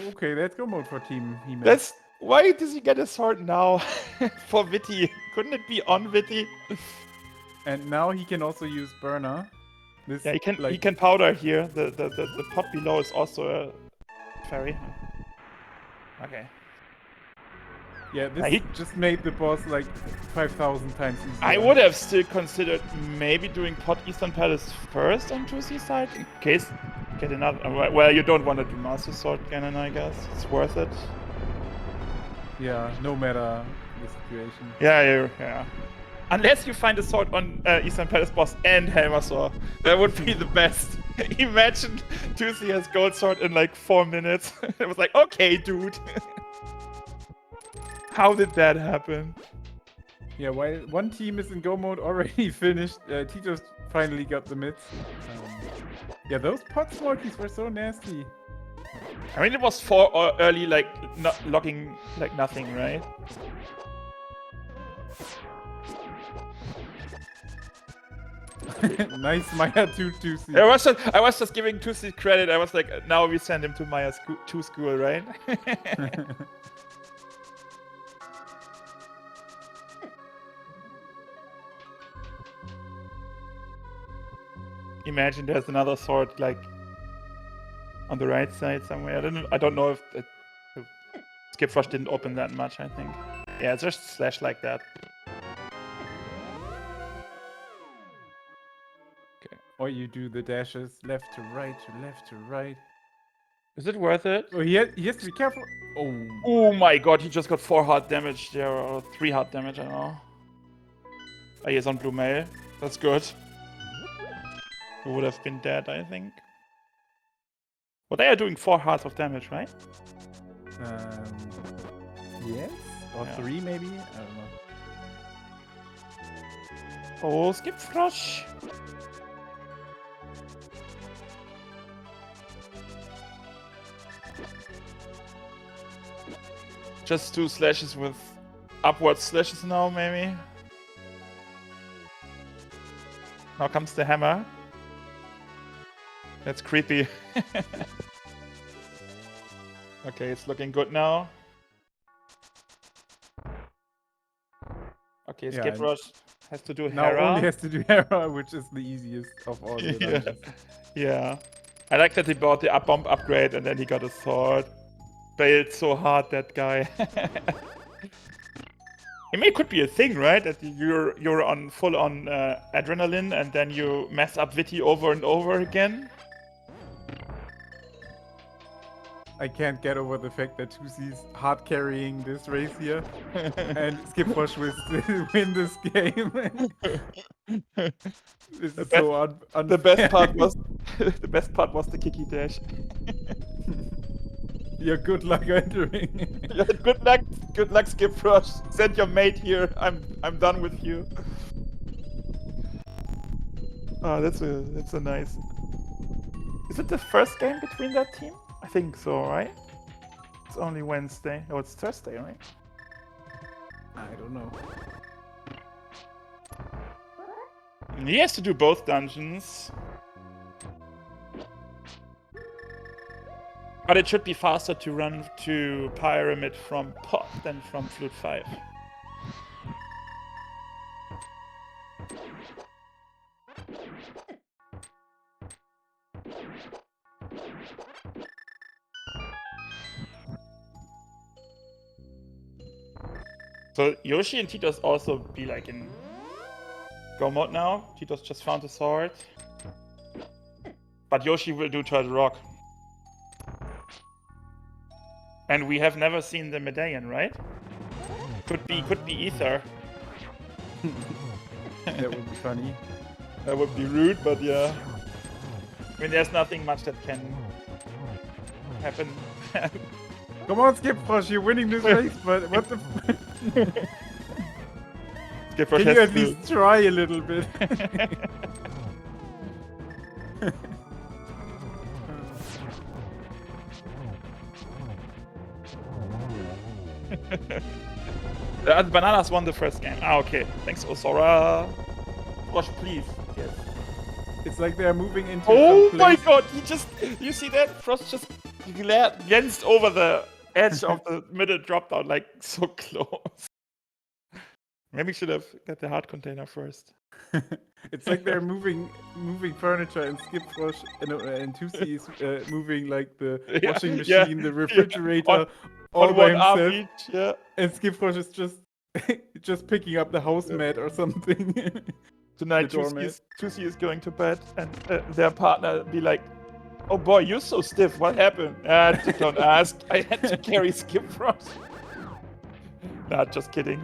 Okay, let's go mode for Team Hime. That's... Why does he get a sword now? For Witty. Couldn't it be on Witty? And now he can also use Burner. This, Yeah, he like, can powder here. The pot below is also a fairy. Okay. Yeah, this he- just made the boss like 5,000 times easier. I would have still considered maybe doing pot Eastern Palace first on 2C side in case get another. Well, you don't want to do Master Sword Cannon, I guess. It's worth it. Yeah, no matter the situation. Yeah. Unless you find a sword on Eastern Palace boss and Hammer Sword. That would be the best. Imagine Tusi has gold sword in like 4 minutes. It was like, okay, dude. How did that happen? Yeah, while one team is in go mode already finished, Tito's finally got the mids. Yeah, those pot smokies were so nasty. I mean, it was 4 or early, like, not logging like nothing, right? Nice Maya 2-2C. I was just giving Tusi credit. I was like, now we send him to Maya 2 school, right? Imagine there's another sword like on the right side somewhere. I don't know if Skip Rush didn't open that much. I think. Yeah, it's just slash like that. Okay. Or you do the dashes left to right to left to right. Is it worth it? Oh, he has to be careful. Oh. Oh my god, he just got 4 hard damage there, or 3 hard damage, I don't know. Oh, he is on blue mail. That's good. He would have been dead, I think. But they are doing 4 hearts of damage, right? Yes? Or Yeah. 3 maybe? I don't know. Oh, Skip Rush. Just 2 slashes with upward slashes now, maybe. Now comes the hammer. That's creepy. Okay, it's looking good now. Okay, Yeah, Skip Rush has to do now Hera. only has to do Hera, which is the easiest of all the Yeah. dungeons. Yeah. I like that he bought the bomb upgrade and then he got a sword. Bailed so hard, that guy. I mean, it could be a thing, right? That you're on full on adrenaline and then you mess up Viti over and over again. I can't get over the fact that 2C's hard carrying this race here, and Skip Rush will still win this game. This is so unfair. The best part was the best part was the kicky dash. Yeah, good luck entering. Yeah, good luck, Skip Rush. Send your mate here. I'm done with you. Oh, that's a nice. Is it the first game between that team? I think so, right? It's only Wednesday. Oh, it's Thursday, right? I don't know. And he has to do both dungeons. But it should be faster to run to Pyramid from Pot than from Flute 5. So Yoshi and Titos also be like in go mode now. Titos just found a sword. But Yoshi will do Turtle Rock. And we have never seen the medallion, right? Could be Ether. That would be funny. That would be rude, but yeah. I mean, there's nothing much that can happen. Come on, Skip Rush, you're winning this race, but what the Skip Rush Can you has at to- least try a little bit? The Bananas won the first game. Ah, okay. Thanks, Osora. Rush, please. Yes. It's like they're moving into Oh some my place. god, you see that? Frost just glanced over the edge of the middle drop down, like so close. Maybe should have got the heart container first. It's like they're moving furniture, and Skip Rush and 2C is moving like the Yeah, washing yeah, machine, the refrigerator, On- all On by one arm himself. each, yeah. And Skip Rush is just picking up the house mat or something. Tonight, The doormat. Tusi is going to bed, and their partner be like, "Oh boy, you're so stiff. What happened?" Don't ask. I had to carry Skip Rush. Nah, just kidding.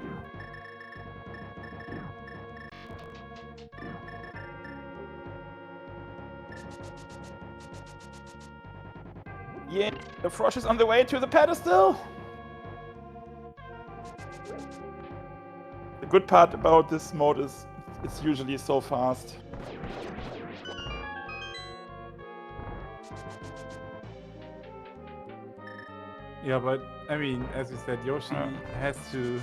Yeah, the Frosh is on the way to the pedestal. The good part about this mode is it's usually so fast. Yeah, but I mean, as you said, Yoshi has to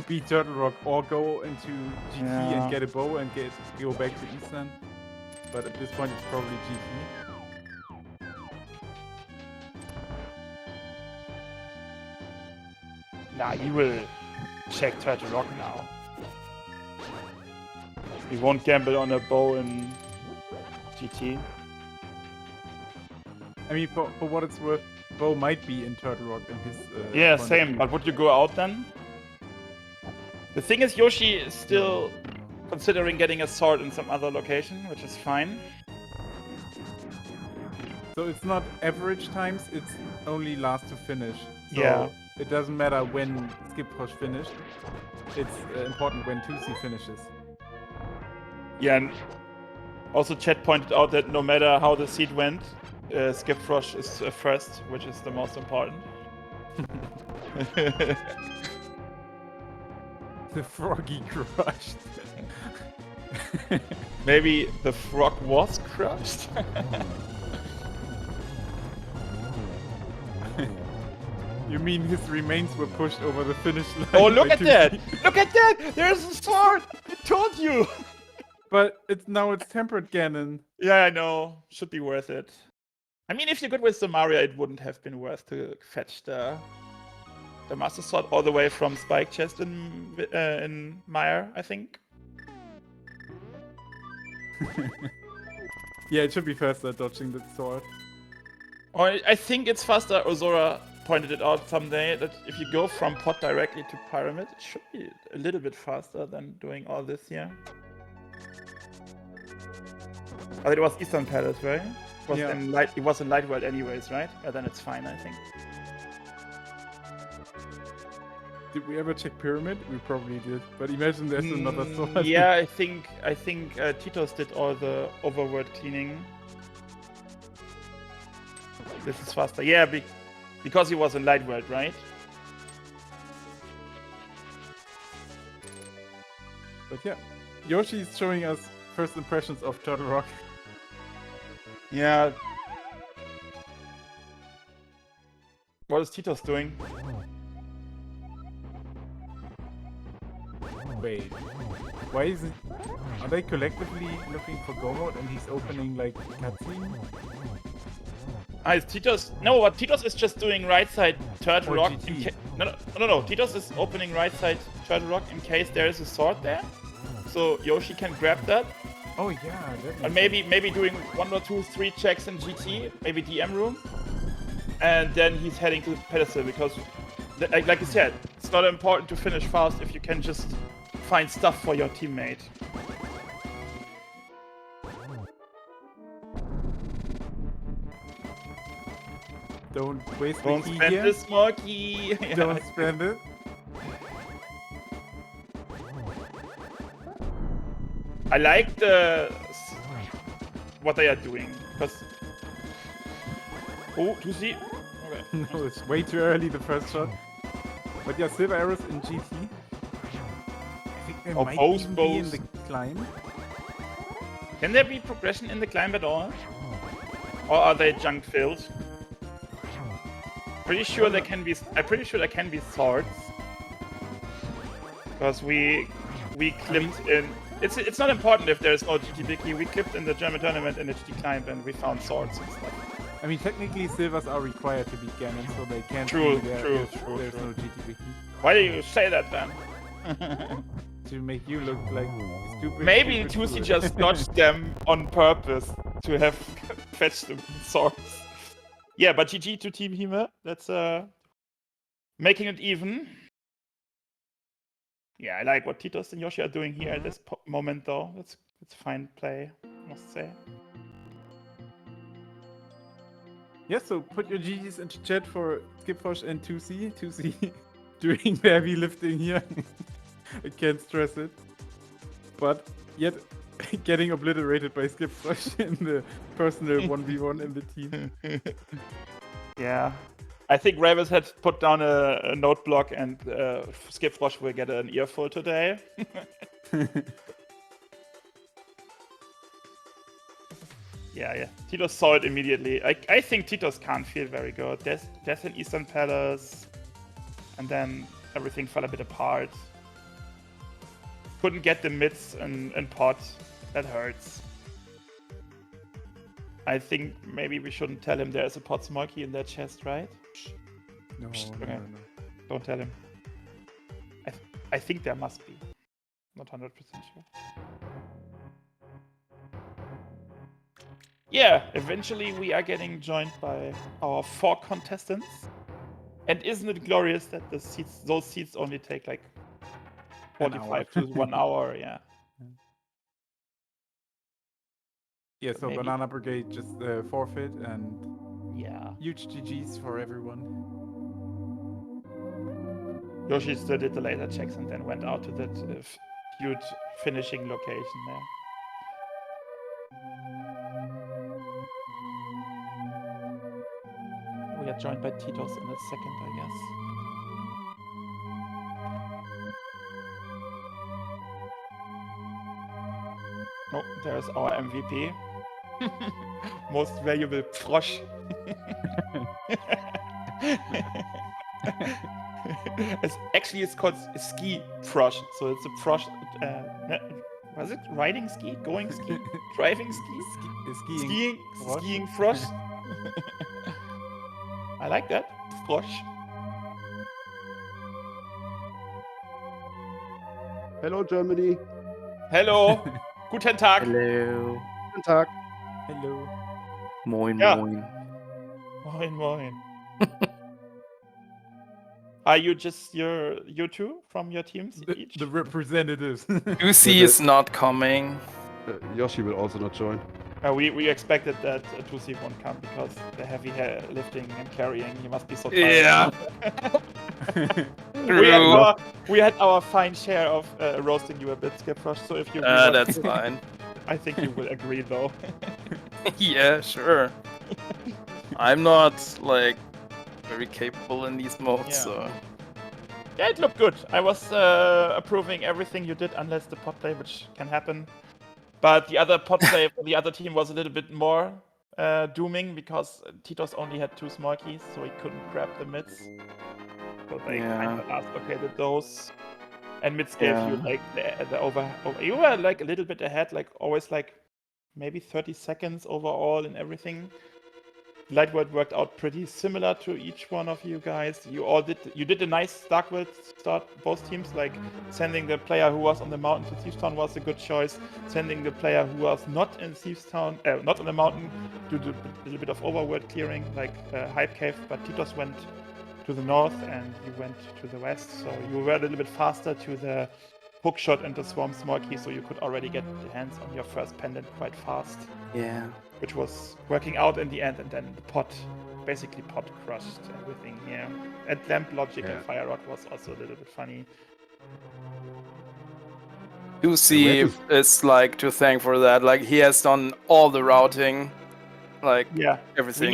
beat Turtle Rock or go into GT and get a bow and go back to Eastern. But at this point, it's probably GT. Nah, he will check Turtle Rock now. He won't gamble on a bow in GT. I mean, for what it's worth, bow might be in Turtle Rock in his. Yeah, same. But would you go out then? The thing is, Yoshi is still considering getting a sword in some other location, which is fine. So it's not average times; it's only last to finish. So yeah. It doesn't matter when SpeedGaming finished. It's important when 2C finishes. Yeah, and also Chat pointed out that no matter how the seed went, SpeedGaming is first, which is the most important. The froggy crushed. Maybe the frog was crushed? You mean his remains were pushed over the finish line? Oh, look at that! Look at that! There's a sword! I told you! But now it's tempered Ganon. Yeah, I know. Should be worth it. I mean, if you're good with the Mario, it wouldn't have been worth to fetch the Master Sword all the way from Spike Chest in Mire, I think. Yeah, it should be faster dodging the sword. Or I think it's faster. Ozora pointed it out someday that if you go from pot directly to Pyramid, it should be a little bit faster than doing all this here. Oh, it was Eastern Palace, right? It was in Light World anyways, right? Yeah, then it's fine, I think. Did we ever check Pyramid? We probably did. But imagine there's another sword. Yeah, I think Titos did all the overworld cleaning. This is faster. Yeah, because he was in Light World, right? But yeah, Yoshi's showing us first impressions of Turtle Rock. Yeah. What is Titos doing? Wait, why is it? Are they collectively looking for Go Mode and he's opening like cutscene? Is Titos? No, what Titos is just doing right side Turtle Rock. No. Titos is opening right side Turtle Rock in case there is a sword there, so Yoshi can grab that. Oh yeah, and maybe doing 1 or 2, 3 checks in GT, maybe DM room, and then he's heading to the pedestal because, like you said, it's not important to finish fast if you can just find stuff for your teammate. Don't waste Don't the key spend here. the smoky. Don't spend it. I like what they are doing because. Oh, 2C. Okay. No, it's way too early the first shot. But yeah, silver arrows in GT. I think there might even be in the climb. Can there be progression in the climb at all? Or are they junk filled? Pretty sure there can be. I'm pretty sure there can be swords. Because we clipped in. It's not important if there's no GT Biggie. We clipped in the German tournament in the GT climb and we found swords and stuff. I mean, technically silvers are required to beat Ganon, so they can't True. There's no GT Biggie. Why do you say that then? To make you look like stupid. Maybe 2C just dodged them on purpose to have fetched the swords. Yeah, but GG to Team Hime. That's making it even. Yeah, I like what Titos and Yoshi are doing here at this moment, though. It's fine play, I must say. Yeah, so put your GGs into chat for SpeedGaming and 2C. 2C doing the heavy lifting here. I can't stress it. But yet, getting obliterated by Skip Flush in the personal 1v1 in the team. Yeah. I think Ravens had put down a note block, and Skip Frosh will get an earful today. Yeah. Titos saw it immediately. I think Titos can't feel very good. Death in Eastern Palace, and then everything fell a bit apart. Couldn't get the mids and pot. That hurts. I think maybe we shouldn't tell him there's a pot smoky in that chest, right? No, Okay. no. Don't tell him. I think there must be. Not 100% sure. Yeah, eventually we are getting joined by our 4 contestants. And isn't it glorious that those seats only take like 45 to 1 hour, yeah. Yeah, so Maybe. Banana Brigade just forfeit, and Yeah. huge GG's for everyone. Yoshi still did the laser checks and then went out to that huge finishing location there. We are joined by Titos in a second, I guess. Oh, there's our MVP. Most valuable Frosch. Actually, it's called Ski Frosch. So it's a Frosch. Was it riding ski? Going ski? Driving ski? Skiing Frosch. I like that. Frosch. Hello, Germany. Hello. Guten Tag. Hello. Guten Tag. Hello. Moin, Ja. moin. Moin. Are you just you two from your teams each? The representatives. Lucy is not coming. Yoshi will also not join. We expected that Tusi won't come because the heavy lifting and carrying, he must be so tired. True. We had our fine share of roasting you a bit, Skiprush, so if you That's fine. I think you will agree though. Yeah, sure. I'm not, like, very capable in these modes, Yeah. so... Yeah, it looked good. I was approving everything you did, unless the pot play, which can happen. But the other pot play for the other team was a little bit more dooming, because Titos only had 2 small keys, so he couldn't grab the mids. So they kind of last located those. And mids gave you like the over. You were like a little bit ahead, like always like maybe 30 seconds overall and everything. Light world worked out pretty similar to each one of you guys. You did a nice Dark World start, both teams, like sending the player who was on the mountain to Thieves Town was a good choice. Sending the player who was not in Thieves Town, not on the mountain, to do a little bit of overworld clearing, like Hype Cave, but Titos went to the north and you went to the west, so you were a little bit faster to the hookshot and the Swarm Small Key, so you could already get the hands on your first pendant quite fast. Yeah. Which was working out in the end, and then the pot crushed everything here. And Lamp Logic and Fire Rod was also a little bit funny. Lucy is, like, to thank for that. Like, he has done all the routing. Like, everything.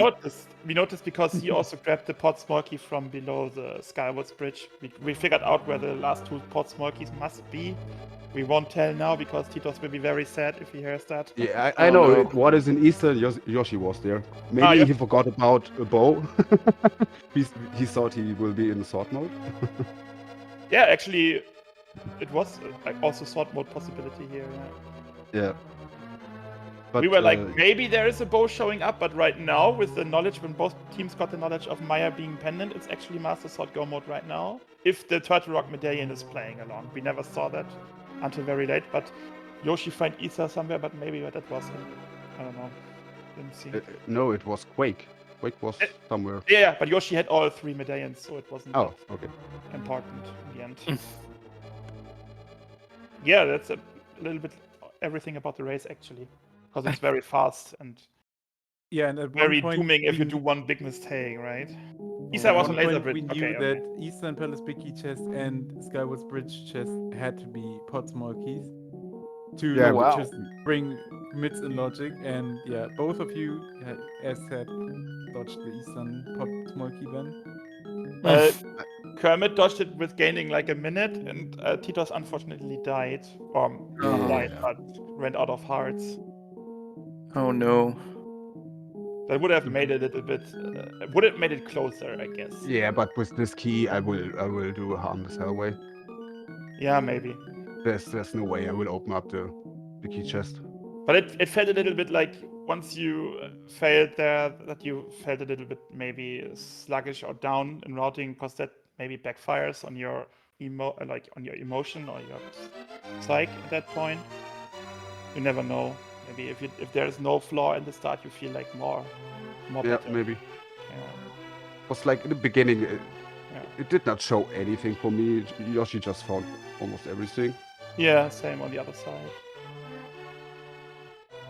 We noticed because he also grabbed the pot small key from below the Skywoods Bridge. We figured out where the last 2 pot small keys must be. We won't tell now because Titos will be very sad if he hears that. Yeah, I know. No. What is in Eastern? Yoshi was there. Maybe he forgot about a bow. he thought he will be in sword mode. Yeah, actually, it was also sword mode possibility here. Yeah. But, we were like, maybe there is a bow showing up, but right now, with the knowledge, when both teams got the knowledge of Maya being pendant, it's actually Master Sword Go mode right now. If the Turtle Rock Medallion is playing along. We never saw that until very late, but Yoshi find Ether somewhere, but maybe that was I don't know. Didn't see. No, it was Quake. Quake was somewhere. Yeah, but Yoshi had all 3 medallions, so it wasn't important in the end. Yeah, that's a little bit everything about the race, actually. Because it's very fast and and at very one point dooming if you do one big mistake, right? Isa was At on one laser point, we bridge. knew Okay. that Eastern Palace Big Key Chest and Skyward's Bridge Chest had to be pot small keys to Yeah, wow. just bring mids in logic. And yeah, both of you, as said, dodged the Eastern pot small key then. Kermit dodged it with gaining like a minute, and Titos unfortunately died. Not died, but ran out of hearts. Oh no. That would have made it a little bit. Would have made it closer, I guess. Yeah, but with this key, I will do a harmless hellway. Yeah, maybe. There's no way I will open up the key chest. But it felt a little bit like once you failed there, that you felt a little bit maybe sluggish or down in routing, because that maybe backfires on your on your emotion or your psyche at that point. You never know. Maybe if there is no flaw in the start, you feel like more Yeah, better. maybe. Yeah. It was like in the beginning, it did not show anything for me. Yoshi just found almost everything. Yeah, same on the other side.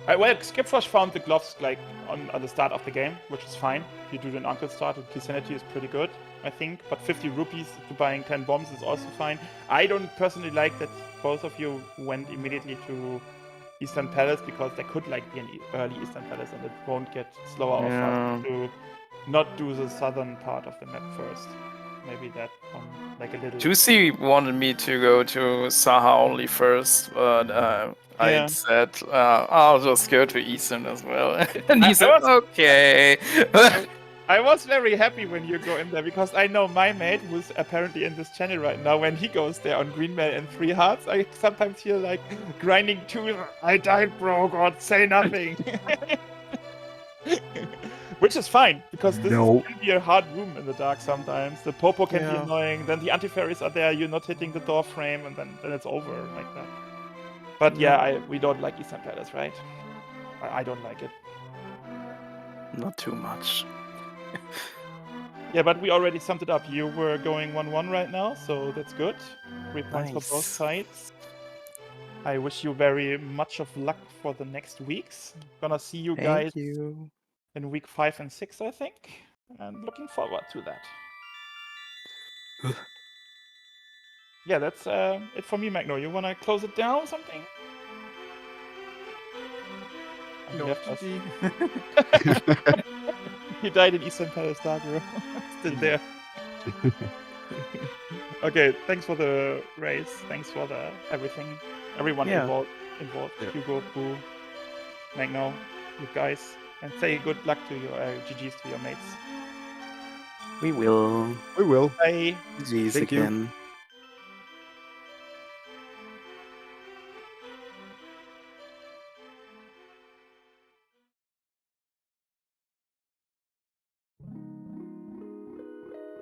Well, Skipfrosh found the gloves like on the start of the game, which is fine. If you do an Uncle start, the sanity is pretty good, I think. But 50 rupees to buying 10 bombs is also fine. I don't personally like that both of you went immediately to Eastern Palace, because there could like be an early Eastern Palace and it won't get slower or faster to not do the southern part of the map first. Maybe that like a little. Juicy wanted me to go to Saha only first, but I said I'll just go to Eastern as well. And he said, okay. I was very happy when you go in there, because I know my mate, who's apparently in this channel right now, when he goes there on green mail and 3 hearts, I sometimes feel like grinding 2. I died, bro. God, say nothing. Which is fine, because this can be a hard room in the dark sometimes. The Popo can be annoying, then the anti-fairies are there, you're not hitting the door frame, and then it's over like that. But we don't like Eastern Palace, right? I don't like it. Not too much. Yeah, but we already summed it up. You were going 1-1 right now, so that's good. 3 points for both sides. I wish you very much of luck for the next weeks. Gonna see you guys in week 5 and 6, I think. And looking forward to that. Yeah, that's it for me, Magno. You wanna close it down or something? No, He died in Eastern Palace Dark Room. Still there. Okay, thanks for the race. Thanks for the everything. Everyone involved. Yeah. Hugo, Boo, Magno, you guys. And say good luck to your GGs to your mates. We will. We will. Bye. GGs again.